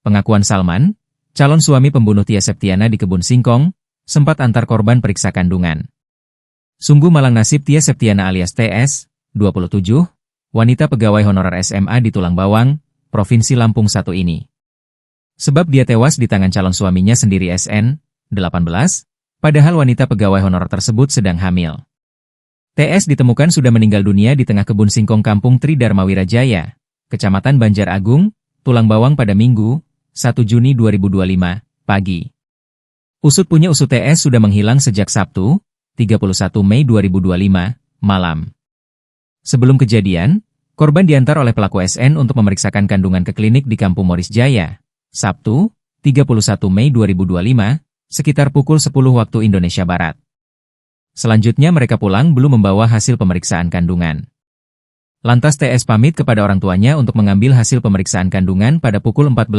Pengakuan Salman, calon suami pembunuh Tia Septiana di Kebun Singkong, sempat antar korban periksa kandungan. Sungguh malang nasib Tia Septiana alias TS, 27, wanita pegawai honorer SMA di Tulang Bawang, Provinsi Lampung 1 ini. Sebab dia tewas di tangan calon suaminya sendiri SN, 18, padahal wanita pegawai honorer tersebut sedang hamil. TS ditemukan sudah meninggal dunia di tengah Kebun Singkong Kampung Tridharma Wirajaya, Kecamatan Banjar Agung, Tulang Bawang pada Minggu, 1 Juni 2025, pagi. Usut punya usut TS sudah menghilang sejak Sabtu, 31 Mei 2025, malam. Sebelum kejadian, korban diantar oleh pelaku SN untuk memeriksakan kandungan ke klinik di Kampung Moris Jaya, Sabtu, 31 Mei 2025, sekitar pukul 10 waktu Indonesia Barat. Selanjutnya mereka pulang belum membawa hasil pemeriksaan kandungan. Lantas TS pamit kepada orang tuanya untuk mengambil hasil pemeriksaan kandungan pada pukul 14.